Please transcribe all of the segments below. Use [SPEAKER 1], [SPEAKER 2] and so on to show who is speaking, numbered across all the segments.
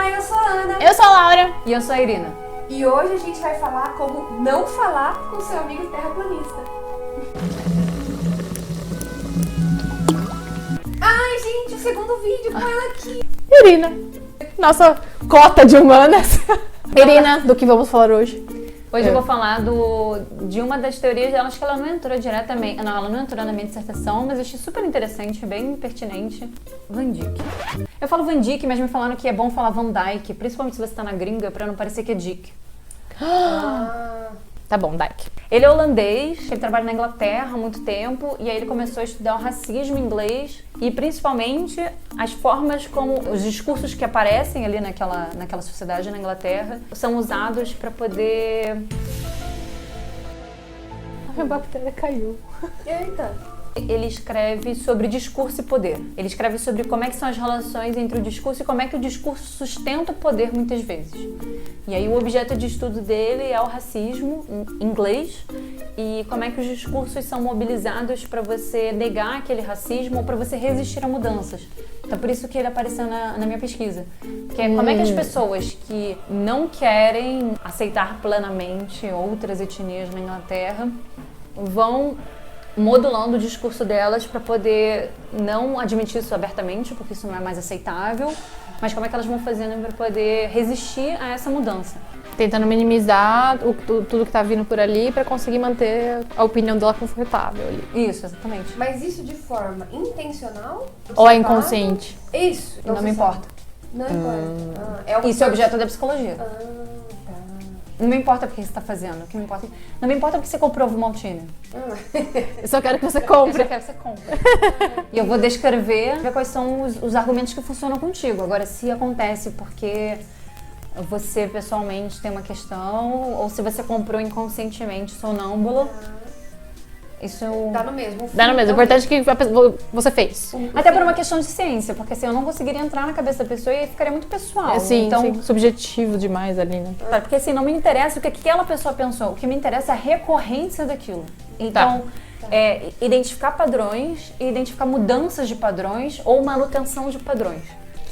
[SPEAKER 1] Olá, eu sou a Ana.
[SPEAKER 2] Eu sou a Laura.
[SPEAKER 3] E eu sou a Irina.
[SPEAKER 1] E hoje a gente vai falar como não falar com seu amigo terraplanista. Ai, gente, o segundo vídeo com ela aqui.
[SPEAKER 2] Irina, nossa cota de humanas. Irina, do que vamos falar hoje?
[SPEAKER 3] Hoje eu vou falar de uma das teorias, acho que ela não entrou diretamente, não, ela não entrou na minha dissertação, mas eu achei super interessante, bem pertinente. Van Dyck. Eu falo Van Dyck, mas me falaram que é bom falar Van Dyke, principalmente se você tá na gringa, pra não parecer que é Dick.
[SPEAKER 2] Tá bom, Dyke.
[SPEAKER 3] Ele é holandês, ele trabalha na Inglaterra há muito tempo, e aí ele começou a estudar o racismo inglês e principalmente as formas como os discursos que aparecem ali naquela sociedade na Inglaterra são usados para poder...
[SPEAKER 2] A bactéria caiu.
[SPEAKER 1] Eita.
[SPEAKER 3] Ele escreve sobre discurso e poder. Ele escreve sobre como é que são as relações entre o discurso e como é que o discurso sustenta o poder muitas vezes. E aí o objeto de estudo dele é o racismo em inglês e como é que os discursos são mobilizados para você negar aquele racismo ou para você resistir a mudanças. Então por isso que ele apareceu na minha pesquisa. Que é como é que as pessoas que não querem aceitar plenamente outras etnias na Inglaterra vão modulando o discurso delas para poder não admitir isso abertamente, porque isso não é mais aceitável, mas como é que elas vão fazendo para poder resistir a essa mudança.
[SPEAKER 2] Tentando minimizar tudo que tá vindo por ali pra conseguir manter a opinião dela confortável ali.
[SPEAKER 3] Isso, exatamente.
[SPEAKER 1] Mas isso de forma intencional?
[SPEAKER 2] Ou é inconsciente?
[SPEAKER 1] Isso.
[SPEAKER 3] Não me importa.
[SPEAKER 1] Não importa. É o
[SPEAKER 3] Isso é objeto da psicologia.
[SPEAKER 1] Tá.
[SPEAKER 3] Não me importa porque você está fazendo, o que me importa... Não me importa porque você comprou ovo maltine.
[SPEAKER 2] Eu só quero que você
[SPEAKER 3] Eu
[SPEAKER 2] compre.
[SPEAKER 3] só quero que você compre. E eu vou descrever, ver quais são os argumentos que funcionam contigo. Agora, se acontece porque você pessoalmente tem uma questão, ou se você comprou inconscientemente, sonâmbulo, isso...
[SPEAKER 1] Dá no mesmo.
[SPEAKER 2] Dá no mesmo. O importante é que você fez.
[SPEAKER 3] Até por uma questão de ciência, porque assim, eu não conseguiria entrar na cabeça da pessoa e aí ficaria muito pessoal.
[SPEAKER 2] Sim,
[SPEAKER 3] então,
[SPEAKER 2] sim, subjetivo demais ali, né?
[SPEAKER 3] Porque assim, não me interessa o que aquela pessoa pensou, o que me interessa é a recorrência daquilo. Então, identificar padrões e identificar mudanças de padrões ou manutenção de padrões.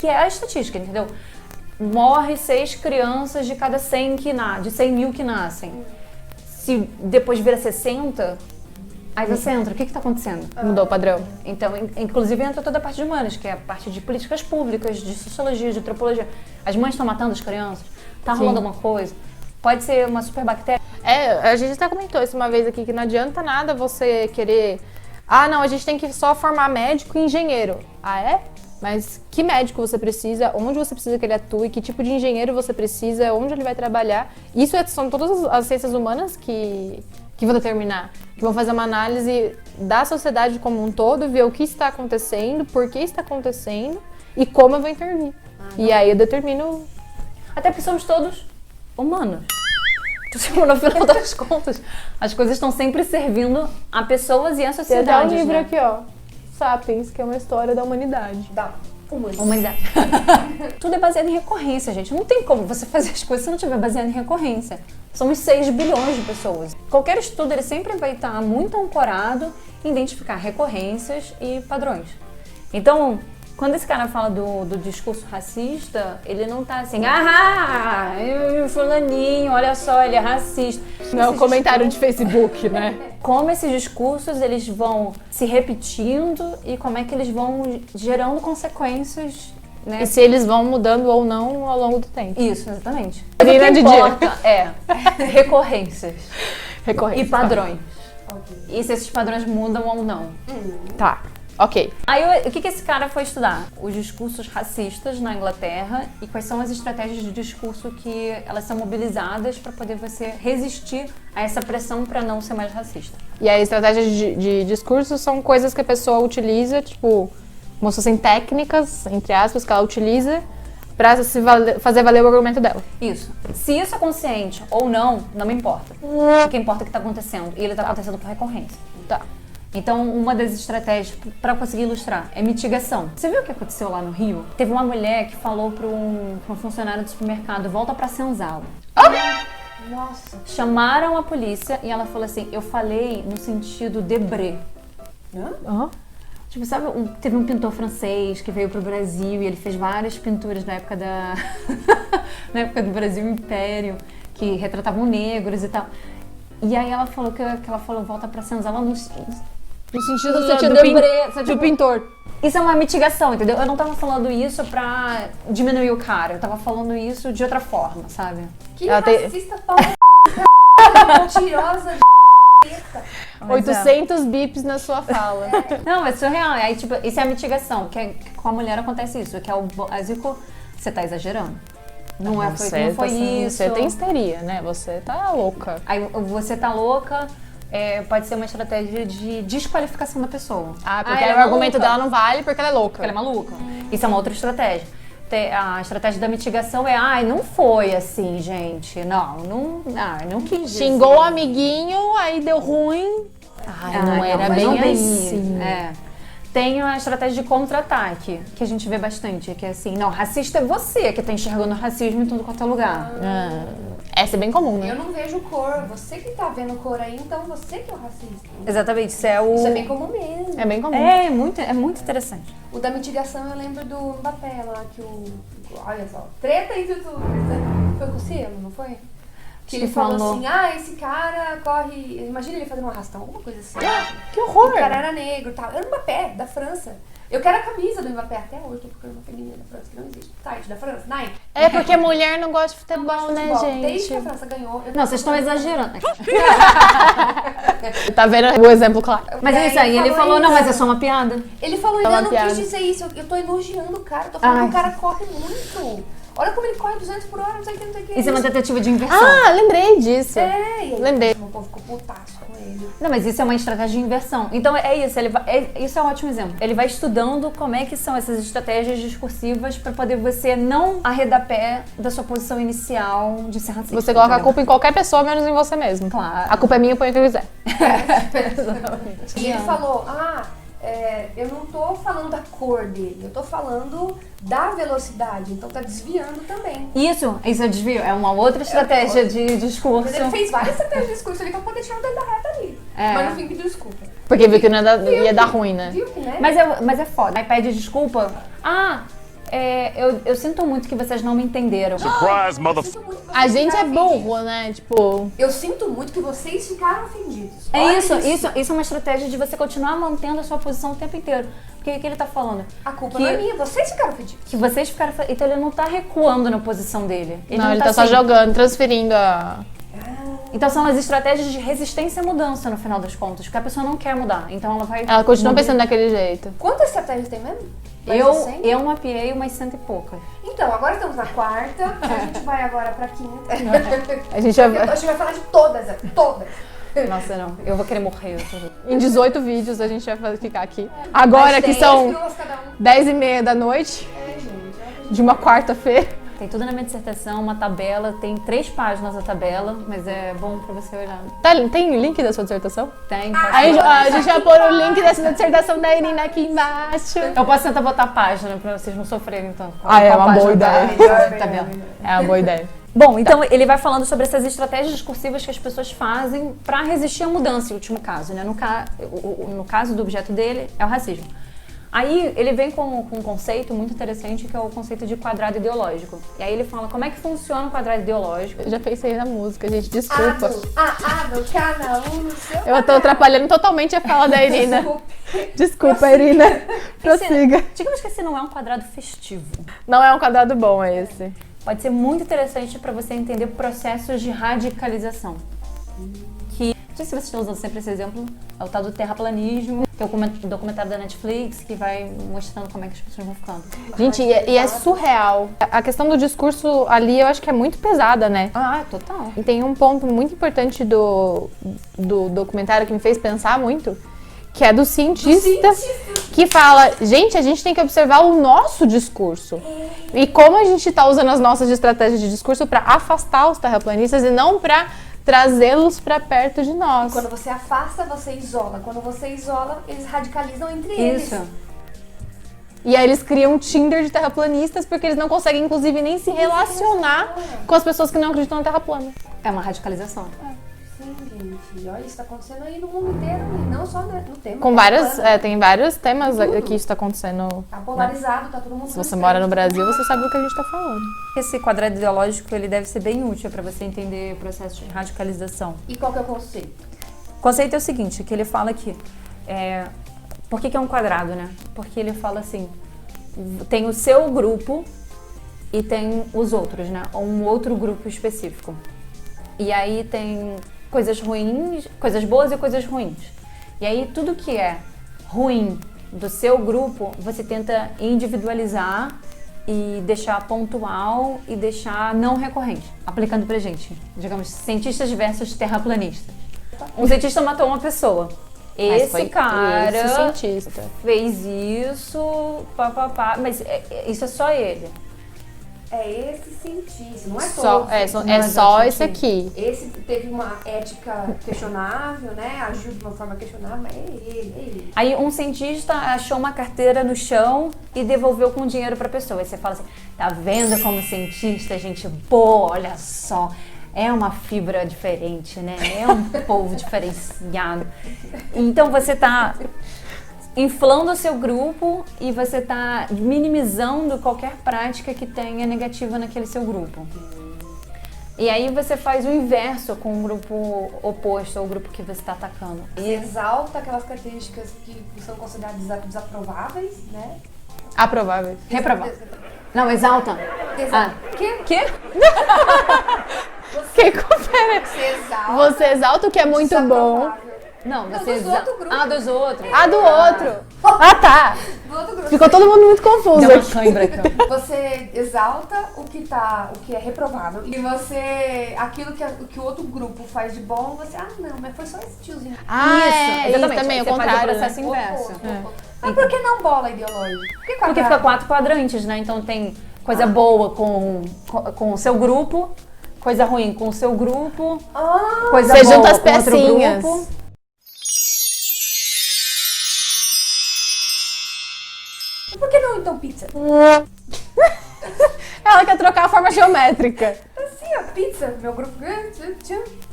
[SPEAKER 3] Que é a estatística, entendeu? Morre 6 crianças de cada 100 de 100 mil que nascem. Se depois vira 60... Aí você entra, o que está acontecendo?
[SPEAKER 2] Mudou o padrão.
[SPEAKER 3] Então, inclusive entra toda a parte de humanas, que é a parte de políticas públicas, de sociologia, de antropologia. As mães estão matando as crianças? Tá rolando alguma coisa? Pode ser uma superbactéria?
[SPEAKER 2] A gente até comentou isso uma vez aqui, que não adianta nada você querer... Ah, não, a gente tem que só formar médico e engenheiro. Ah, é? Mas que médico você precisa, onde você precisa que ele atue, que tipo de engenheiro você precisa, onde ele vai trabalhar. Isso são todas as ciências humanas que vão determinar, que vão fazer uma análise da sociedade como um todo, ver o que está acontecendo, por que está acontecendo e como eu vou intervir. E aí eu determino...
[SPEAKER 3] Até porque somos todos humanos. Então, no final das contas, as coisas estão sempre servindo a pessoas e a
[SPEAKER 2] Tem
[SPEAKER 3] sociedade.
[SPEAKER 2] até um livro
[SPEAKER 3] né?
[SPEAKER 2] aqui, ó, Sapiens, que é uma história da humanidade.
[SPEAKER 1] Dá.
[SPEAKER 3] Humanidade. Tudo é baseado em recorrência, gente. Não tem como você fazer as coisas se não tiver baseado em recorrência. Somos 6 bilhões de pessoas. Qualquer estudo, ele sempre vai estar muito ancorado em identificar recorrências e padrões. Então, quando esse cara fala do discurso racista, ele não tá assim, fulaninho, olha só, ele é racista.
[SPEAKER 2] Não é um comentário de Facebook, né?
[SPEAKER 3] Como esses discursos, eles vão se repetindo e como é que eles vão gerando consequências, né?
[SPEAKER 2] E se eles vão mudando ou não ao longo do tempo.
[SPEAKER 3] Isso, exatamente.
[SPEAKER 2] Irina
[SPEAKER 3] O que
[SPEAKER 2] de
[SPEAKER 3] importa é recorrências
[SPEAKER 2] Recorrência.
[SPEAKER 3] e padrões.
[SPEAKER 1] Ok.
[SPEAKER 3] E se esses padrões mudam ou não.
[SPEAKER 2] Tá, ok.
[SPEAKER 3] Aí, o que esse cara foi estudar? Os discursos racistas na Inglaterra e quais são as estratégias de discurso que elas são mobilizadas para poder você resistir a essa pressão para não ser mais racista.
[SPEAKER 2] E aí, estratégias de discurso são coisas que a pessoa utiliza, tipo, como se fossem técnicas, entre aspas, que ela utiliza pra fazer valer o argumento dela.
[SPEAKER 3] Isso. Se isso é consciente ou não, não me importa. O que importa é o que está acontecendo. E ele está acontecendo por recorrência.
[SPEAKER 2] Tá.
[SPEAKER 3] Então, uma das estratégias para conseguir ilustrar é mitigação. Você viu o que aconteceu lá no Rio? Teve uma mulher que falou para um funcionário do supermercado, volta pra senzala.
[SPEAKER 1] Nossa.
[SPEAKER 3] Chamaram a polícia e ela falou assim, eu falei no sentido debré.
[SPEAKER 2] Aham.
[SPEAKER 3] Tipo, sabe, teve um pintor francês que veio pro Brasil e ele fez várias pinturas na época na época do Brasil Império, que retratavam negros e tal. E aí ela falou que ela falou, volta pra senzala no sentido
[SPEAKER 2] do pintor.
[SPEAKER 3] Isso é uma mitigação, entendeu? Eu não tava falando isso pra diminuir o cara, eu tava falando isso de outra forma, sabe?
[SPEAKER 1] Que
[SPEAKER 2] Ela tem-
[SPEAKER 1] racista, pau mentirosa,
[SPEAKER 2] 800 bips na sua fala.
[SPEAKER 3] Não, é surreal. Aí, tipo, isso é a mitigação, que com a mulher acontece isso, que é o básico, você tá exagerando. Não foi isso.
[SPEAKER 2] Você tem histeria, né? Você tá louca.
[SPEAKER 3] Aí você tá louca, pode ser uma estratégia de desqualificação da pessoa.
[SPEAKER 2] Porque
[SPEAKER 3] ela
[SPEAKER 2] o
[SPEAKER 3] é
[SPEAKER 2] argumento
[SPEAKER 3] maluca.
[SPEAKER 2] dela não vale porque ela é louca.
[SPEAKER 3] Porque ela é maluca. Isso é uma outra estratégia. A estratégia da mitigação é, não foi assim, gente. Não quis dizer.
[SPEAKER 2] Xingou o amiguinho, aí deu ruim. Não era
[SPEAKER 3] mas
[SPEAKER 2] bem
[SPEAKER 3] não
[SPEAKER 2] assim.
[SPEAKER 3] Tem a estratégia de contra-ataque, que a gente vê bastante, que é assim, não, racista é você que tá enxergando racismo em tudo quanto é lugar.
[SPEAKER 2] Essa é bem comum, né?
[SPEAKER 1] Eu não vejo cor. Você que tá vendo cor aí, então você que é o racista.
[SPEAKER 3] Exatamente, isso é o...
[SPEAKER 1] Isso é bem comum mesmo.
[SPEAKER 2] É bem comum.
[SPEAKER 3] É muito interessante.
[SPEAKER 1] O da mitigação eu lembro do Mbappé lá, que olha só, treta entre youtubers. Foi com o Cielo, não foi? Que ele falou assim, esse cara corre... Imagina ele fazendo um arrastão, alguma coisa assim.
[SPEAKER 2] Que horror!
[SPEAKER 1] O cara era negro e tal. Era o Mbappé, da França. Eu quero a camisa do Mbappé até hoje, tô procurando uma feminina da França, que não existe. Site da França, Nike.
[SPEAKER 2] É porque mulher não gosta de futebol,
[SPEAKER 1] Não gosto de
[SPEAKER 2] né,
[SPEAKER 1] futebol.
[SPEAKER 2] gente?
[SPEAKER 1] Desde que a França ganhou...
[SPEAKER 3] Não, vocês estão exagerando.
[SPEAKER 2] Tá vendo o exemplo claro?
[SPEAKER 3] Mas é isso aí, ele falou, não, mas é só uma piada.
[SPEAKER 1] Ele falou,
[SPEAKER 2] É uma
[SPEAKER 1] eu não
[SPEAKER 2] piada.
[SPEAKER 1] quis dizer isso, eu tô elogiando o cara, tô falando que o cara corre muito. Olha como ele corre 200 por hora, não sei o que, não sei o que.
[SPEAKER 3] Isso é uma tentativa de inversão.
[SPEAKER 2] Lembrei disso.
[SPEAKER 1] E aí,
[SPEAKER 2] Lembrei.
[SPEAKER 1] O povo ficou putaço com ele.
[SPEAKER 3] Não, mas isso é uma estratégia de inversão. Então é isso, isso é um ótimo exemplo. Ele vai estudando como é que são essas estratégias discursivas pra poder você não arredar pé da sua posição inicial de ser racista.
[SPEAKER 2] Você coloca a
[SPEAKER 3] entendeu?
[SPEAKER 2] culpa em qualquer pessoa, menos em você mesmo.
[SPEAKER 3] Claro.
[SPEAKER 2] A culpa é minha, põe o que eu quiser.
[SPEAKER 1] E ele falou, eu não tô falando da cor dele, eu tô falando da velocidade, então tá desviando também.
[SPEAKER 3] Isso é desvio, é uma outra estratégia de discurso.
[SPEAKER 1] Mas ele fez várias estratégias de discurso ali pra poder tirar o dedo da reta ali. Mas no fim pediu desculpa.
[SPEAKER 2] Porque viu que não ia dar ruim, né?
[SPEAKER 1] Viu que, né?
[SPEAKER 3] Mas é foda. Aí pede desculpa. Eu sinto muito que vocês não me entenderam.
[SPEAKER 4] Surprise,
[SPEAKER 1] Eu
[SPEAKER 4] motherfucker.
[SPEAKER 1] sinto muito que vocês
[SPEAKER 2] A gente é
[SPEAKER 1] ficaram
[SPEAKER 2] burro,
[SPEAKER 1] ofendidos.
[SPEAKER 2] né? Tipo,
[SPEAKER 1] Eu sinto muito que vocês ficaram ofendidos.
[SPEAKER 3] É
[SPEAKER 1] Olha
[SPEAKER 3] isso é uma estratégia de você continuar mantendo a sua posição o tempo inteiro. Porque o que ele tá falando?
[SPEAKER 1] A culpa
[SPEAKER 3] Que-
[SPEAKER 1] não é minha, vocês ficaram ofendidos.
[SPEAKER 3] Que vocês ficaram... Então ele não tá recuando na posição dele.
[SPEAKER 2] ele tá só
[SPEAKER 3] assim.
[SPEAKER 2] jogando, transferindo a...
[SPEAKER 3] Então são as estratégias de resistência à mudança no final das contas. Porque a pessoa não quer mudar. Então ela vai...
[SPEAKER 2] Ela continua
[SPEAKER 3] mudar.
[SPEAKER 2] pensando daquele jeito.
[SPEAKER 1] Quantas estratégias tem mesmo? Mais de 100?
[SPEAKER 3] Eu mapeei umas 100 e poucas.
[SPEAKER 1] Então, agora estamos na quarta, a gente vai agora pra quinta.
[SPEAKER 2] A gente
[SPEAKER 1] A gente vai falar de todas, todas.
[SPEAKER 3] Nossa, não. Eu vou querer morrer.
[SPEAKER 2] Em 18 vídeos a gente vai ficar aqui. Agora que são 10h30 da noite, de uma quarta-feira.
[SPEAKER 3] Tem tudo na minha dissertação, uma tabela. Tem 3 páginas a tabela, mas é bom pra você olhar.
[SPEAKER 2] Tem o link da sua dissertação?
[SPEAKER 3] Tem.
[SPEAKER 2] Aí a gente vai pôr o link dessa dissertação da Irina aqui embaixo.
[SPEAKER 3] Eu posso tentar botar a página pra vocês não sofrerem então.
[SPEAKER 2] É
[SPEAKER 3] Qual
[SPEAKER 2] uma boa
[SPEAKER 3] página tá?
[SPEAKER 2] ideia.
[SPEAKER 3] Tabela.
[SPEAKER 2] É uma boa ideia.
[SPEAKER 3] Bom, então ele vai falando sobre essas estratégias discursivas que as pessoas fazem para resistir à mudança, em último caso, né? No caso do objeto dele, é o racismo. Aí ele vem com um conceito muito interessante, que é o conceito de quadrado ideológico. E aí ele fala como é que funciona o quadrado ideológico.
[SPEAKER 2] Eu já pensei na música, gente, desculpa.
[SPEAKER 1] Abro, cada um no seu.
[SPEAKER 2] Eu tô atrapalhando totalmente a fala da Irina. Desculpa, Irina. Prossiga.
[SPEAKER 3] Digamos que esse não é um quadrado festivo.
[SPEAKER 2] Não é um quadrado bom, é esse.
[SPEAKER 3] Pode ser muito interessante para você entender processos de radicalização. Não sei se vocês estão usando sempre esse exemplo, é o tal do terraplanismo, que é o documentário da Netflix, que vai mostrando como é que as pessoas vão ficando.
[SPEAKER 2] Gente, e é surreal. A questão do discurso ali eu acho que é muito pesada, né?
[SPEAKER 3] Total.
[SPEAKER 2] E tem um ponto muito importante do documentário que me fez pensar muito, que é do cientista que fala, gente, a gente tem que observar o nosso discurso. E como a gente tá usando as nossas estratégias de discurso para afastar os terraplanistas e não para trazê-los para perto de nós.
[SPEAKER 1] Quando você afasta, você isola. Quando você isola, eles radicalizam entre eles.
[SPEAKER 3] Isso.
[SPEAKER 2] E aí eles criam um Tinder de terraplanistas porque eles não conseguem, inclusive, nem se relacionar com as pessoas que não acreditam na Terra plana.
[SPEAKER 3] É uma radicalização.
[SPEAKER 1] hein, gente? Olha, isso tá acontecendo aí no mundo inteiro, e não só no tema.
[SPEAKER 2] Com
[SPEAKER 1] tá
[SPEAKER 2] várias,
[SPEAKER 1] falando.
[SPEAKER 2] tem vários temas que isso tá acontecendo.
[SPEAKER 1] Tá polarizado, tá todo mundo...
[SPEAKER 2] Se você mora no Brasil, você sabe do que a gente tá falando.
[SPEAKER 3] Esse quadrado ideológico, ele deve ser bem útil para você entender o processo de radicalização.
[SPEAKER 1] E qual que é o conceito?
[SPEAKER 3] O conceito é o seguinte, que ele fala que... por que é um quadrado, né? Porque ele fala assim, tem o seu grupo e tem os outros, né? Um outro grupo específico. E aí tem coisas ruins, coisas boas e coisas ruins. E aí tudo que é ruim do seu grupo, você tenta individualizar e deixar pontual e deixar não recorrente. Aplicando pra gente, digamos, cientistas versus terraplanistas. Um cientista matou uma pessoa. Esse cara
[SPEAKER 2] esse cientista
[SPEAKER 3] fez isso, mas isso é só ele.
[SPEAKER 1] É esse cientista, não é
[SPEAKER 2] só,
[SPEAKER 1] todos.
[SPEAKER 2] é só esse aqui.
[SPEAKER 1] Esse teve uma ética questionável, né? Agiu de uma forma questionável, mas é ele.
[SPEAKER 3] Aí um cientista achou uma carteira no chão e devolveu com dinheiro pra pessoa. Aí você fala assim, tá vendo como cientista, gente boa, olha só. É uma fibra diferente, né? É um povo diferenciado. Então você tá inflando o seu grupo e você tá minimizando qualquer prática que tenha negativa naquele seu grupo. E aí você faz o inverso com o grupo oposto ao grupo que você está atacando.
[SPEAKER 1] Você exalta aquelas características que são consideradas desaprováveis, né?
[SPEAKER 2] Aprováveis.
[SPEAKER 3] Reprovável. Não, exalta.
[SPEAKER 1] Que?
[SPEAKER 2] Que confere? Você exalta o que é muito bom.
[SPEAKER 3] Não,
[SPEAKER 1] Não,
[SPEAKER 3] você
[SPEAKER 1] dos outro grupo.
[SPEAKER 3] Ah, dos outros.
[SPEAKER 2] A do outro. Ah, tá.
[SPEAKER 1] Do outro grupo.
[SPEAKER 2] Ficou todo mundo muito confuso
[SPEAKER 3] Deu uma
[SPEAKER 2] aqui.
[SPEAKER 3] cãibra aqui, ó.
[SPEAKER 1] Você exalta o que é reprovável. E você, aquilo que o outro grupo faz de bom, você, não, mas foi só esse tiozinho.
[SPEAKER 2] Isso
[SPEAKER 3] exatamente.
[SPEAKER 2] também,
[SPEAKER 3] Aí
[SPEAKER 2] o
[SPEAKER 3] você
[SPEAKER 2] contrário,
[SPEAKER 3] faz o processo
[SPEAKER 2] né?
[SPEAKER 3] inverso.
[SPEAKER 1] Mas por que não bola ideológica? Por que
[SPEAKER 3] Porque fica 4 quadrantes, né? Então tem coisa boa com o seu grupo, coisa ruim com o seu grupo, coisa
[SPEAKER 2] Você
[SPEAKER 3] boa
[SPEAKER 2] junta as
[SPEAKER 3] com outro
[SPEAKER 2] pecinhas.
[SPEAKER 3] grupo.
[SPEAKER 1] Por que não então pizza?
[SPEAKER 2] Ela quer trocar a forma geométrica.
[SPEAKER 1] Assim, a pizza, meu grupo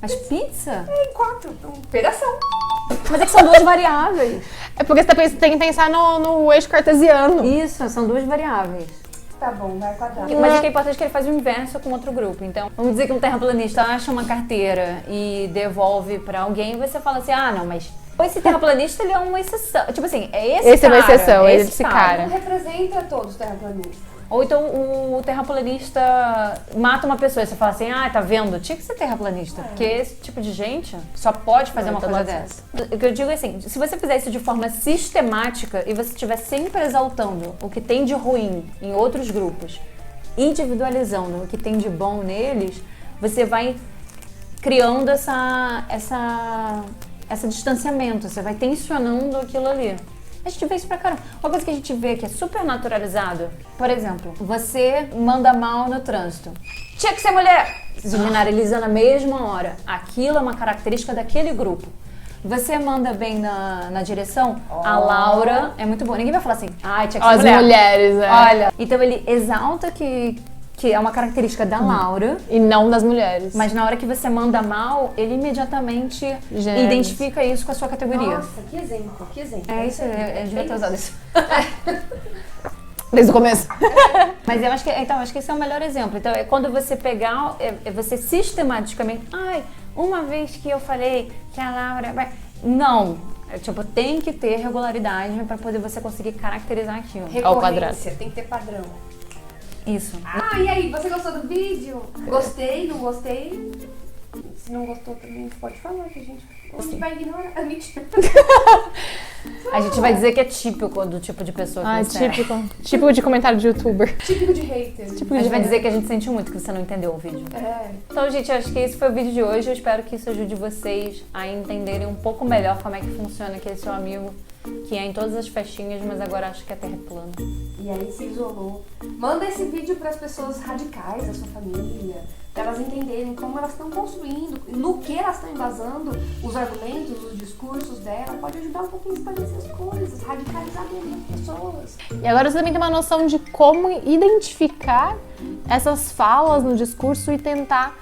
[SPEAKER 3] Mas pizza?
[SPEAKER 1] em 4, pegação.
[SPEAKER 3] Mas é que são duas variáveis.
[SPEAKER 2] É porque você tem que pensar no eixo cartesiano.
[SPEAKER 3] Isso, são duas variáveis.
[SPEAKER 1] Tá bom, vai quadrado.
[SPEAKER 3] Mas o que é importante é que ele faz o inverso com outro grupo. Então, vamos dizer que um terraplanista acha uma carteira e devolve pra alguém, e você fala assim, não, mas esse terraplanista, ele é uma exceção. Tipo assim, é esse
[SPEAKER 2] Esse é
[SPEAKER 3] cara.
[SPEAKER 2] uma exceção,
[SPEAKER 3] é
[SPEAKER 2] esse cara.
[SPEAKER 1] Não representa todos os terraplanistas.
[SPEAKER 3] Ou então o terraplanista mata uma pessoa e você fala assim, tá vendo? Tinha que ser terraplanista, porque esse tipo de gente só pode fazer uma coisa dessa. O que eu digo é assim, se você fizer isso de forma sistemática e você estiver sempre exaltando o que tem de ruim em outros grupos, individualizando o que tem de bom neles, você vai criando esse distanciamento, você vai tensionando aquilo ali. A gente vê isso pra caramba. Uma coisa que a gente vê que é super naturalizado, por exemplo, você manda mal no trânsito. Tinha que ser mulher! Generaliza na mesma hora. Aquilo é uma característica daquele grupo. Você manda bem na direção, a Laura é muito boa. Ninguém vai falar assim, tinha que ser
[SPEAKER 2] As
[SPEAKER 3] mulher.
[SPEAKER 2] mulheres,
[SPEAKER 3] Olha, então ele exalta que é uma característica da Laura.
[SPEAKER 2] E não das mulheres.
[SPEAKER 3] Mas na hora que você manda mal, ele imediatamente
[SPEAKER 2] Gêneros.
[SPEAKER 3] identifica isso com a sua categoria.
[SPEAKER 1] Nossa, que exemplo, que exemplo.
[SPEAKER 3] É isso, eu devia ter usado isso.
[SPEAKER 2] Desde o começo.
[SPEAKER 3] Mas eu acho que esse é o melhor exemplo. Então, é quando você pegar, você sistematicamente, uma vez que eu falei que a Laura vai... Não. Tem que ter regularidade para poder você conseguir caracterizar aquilo.
[SPEAKER 2] Ao quadrado.
[SPEAKER 1] Recorrência, tem que ter padrão.
[SPEAKER 3] Isso.
[SPEAKER 1] E aí, você gostou do vídeo? Gostei, não gostei? Se não gostou também, pode falar que a gente vai ignorar. Mentira.
[SPEAKER 3] A gente vai dizer que é típico do tipo de pessoa que você é.
[SPEAKER 2] Típico de comentário de youtuber.
[SPEAKER 1] Típico de hater.
[SPEAKER 3] A gente vai dizer que a gente sente muito que você não entendeu o vídeo. Então, gente, eu acho que esse foi o vídeo de hoje. Eu espero que isso ajude vocês a entenderem um pouco melhor como é que funciona aquele seu amigo que é em todas as festinhas, mas agora acha que a Terra é plana.
[SPEAKER 1] E aí se isolou. Manda esse vídeo para as pessoas radicais da sua família, para elas entenderem como elas estão construindo, no que elas estão embasando os argumentos, os discursos dela. Pode ajudar um pouquinho a esclarecer as coisas, radicalizar mesmo as pessoas.
[SPEAKER 2] E agora você também tem uma noção de como identificar essas falas no discurso e tentar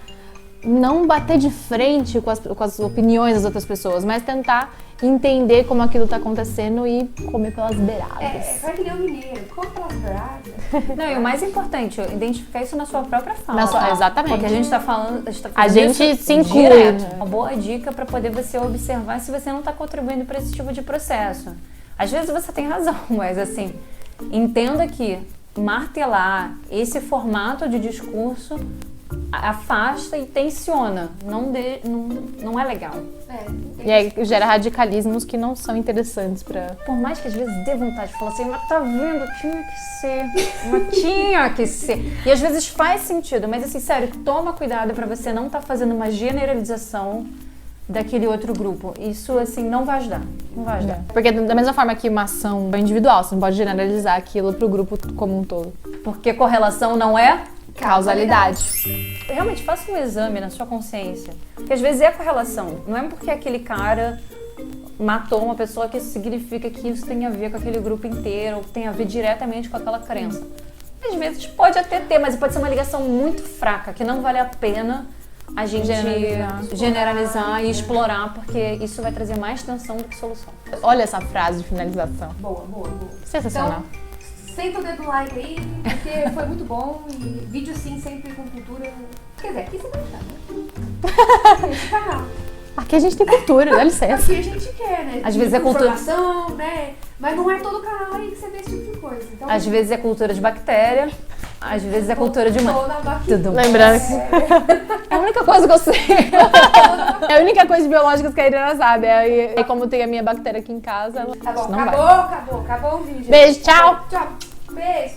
[SPEAKER 2] não bater de frente com as opiniões das outras pessoas, mas tentar entender como aquilo tá acontecendo e comer pelas beiradas.
[SPEAKER 1] Vai que nem o mineiro, come pelas beiradas.
[SPEAKER 3] Não, e o mais importante, identificar isso na sua própria fala.
[SPEAKER 2] Exatamente.
[SPEAKER 3] Porque a gente tá falando.
[SPEAKER 2] A gente se inclui.
[SPEAKER 3] Direto. Uma boa dica pra poder você observar se você não tá contribuindo pra esse tipo de processo. Às vezes você tem razão, mas assim, entenda que martelar esse formato de discurso afasta e tensiona. Não é legal.
[SPEAKER 2] E aí gera radicalismos que não são interessantes pra...
[SPEAKER 3] Por mais que às vezes dê vontade de falar assim, mas tá vendo, tinha que ser, mas tinha que ser. E às vezes faz sentido, mas assim, sério, toma cuidado pra você não tá fazendo uma generalização daquele outro grupo. Isso, assim, não vai ajudar. Não vai ajudar.
[SPEAKER 2] Porque da mesma forma que uma ação é individual, você não pode generalizar aquilo pro grupo como um todo.
[SPEAKER 3] Porque correlação não é
[SPEAKER 2] Causalidade.
[SPEAKER 3] realmente faça um exame na sua consciência. Porque às vezes é correlação. Não é porque aquele cara matou uma pessoa que isso significa que isso tem a ver com aquele grupo inteiro, ou tem a ver diretamente com aquela crença. Às vezes pode até ter, mas pode ser uma ligação muito fraca, que não vale a pena a gente generalizar e explorar, porque isso vai trazer mais tensão do que solução.
[SPEAKER 2] Olha essa frase de finalização.
[SPEAKER 1] Boa.
[SPEAKER 2] Sensacional.
[SPEAKER 1] Então, senta o dedo no like aí, porque foi muito bom. E vídeo sim, sempre com cultura. Quer dizer, aqui você vai estar, né? Esse canal.
[SPEAKER 2] Aqui a gente tem cultura, dá licença.
[SPEAKER 1] Aqui a gente quer, né?
[SPEAKER 3] Às vezes é cultura.
[SPEAKER 1] Informação, né? Mas não é todo canal aí que você vê esse tipo de coisa. Então,
[SPEAKER 3] Às vezes é cultura de bactéria, às vezes é cultura de humano. Tudo bem.
[SPEAKER 2] Lembrando que
[SPEAKER 3] É a única coisa que eu sei.
[SPEAKER 2] é a única coisa biológica que a Irina sabe. E como tem a minha bactéria aqui em casa, ela
[SPEAKER 1] Tá bom,
[SPEAKER 2] não vai.
[SPEAKER 1] acabou o vídeo.
[SPEAKER 2] Beijo, tchau!
[SPEAKER 1] Tchau. Beijo.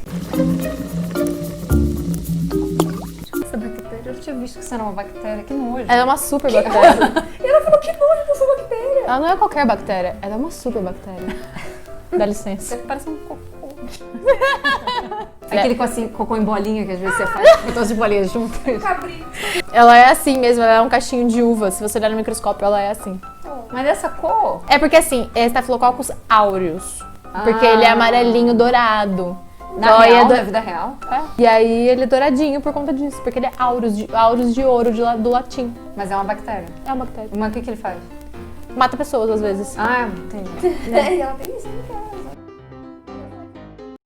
[SPEAKER 3] Essa bactéria, eu tinha visto que isso era uma bactéria, que nojo.
[SPEAKER 2] Ela é uma super bactéria.
[SPEAKER 1] E ela falou que nojo dessa bactéria.
[SPEAKER 2] Ela não é qualquer bactéria, ela é uma super bactéria. Dá licença.
[SPEAKER 3] Você parece um cocô. Aquele cocô em bolinha que às vezes você faz, com todas as bolinhas juntas.
[SPEAKER 1] Cabrito.
[SPEAKER 2] Ela é assim mesmo, ela é um cachinho de uva. Se você olhar no microscópio, ela é assim.
[SPEAKER 3] Mas essa cor...
[SPEAKER 2] É porque assim, é Staphylococcus aureus. Porque ele é amarelinho dourado.
[SPEAKER 3] Na
[SPEAKER 2] Então,
[SPEAKER 3] real,
[SPEAKER 2] é
[SPEAKER 3] na vida real?
[SPEAKER 2] E aí ele é douradinho por conta disso, porque ele é aureus de ouro do latim.
[SPEAKER 3] Mas é uma bactéria.
[SPEAKER 2] É uma bactéria.
[SPEAKER 3] Mas o que ele faz?
[SPEAKER 2] Mata pessoas às vezes.
[SPEAKER 3] Ah, entendi.
[SPEAKER 1] E ela tem isso, não quer.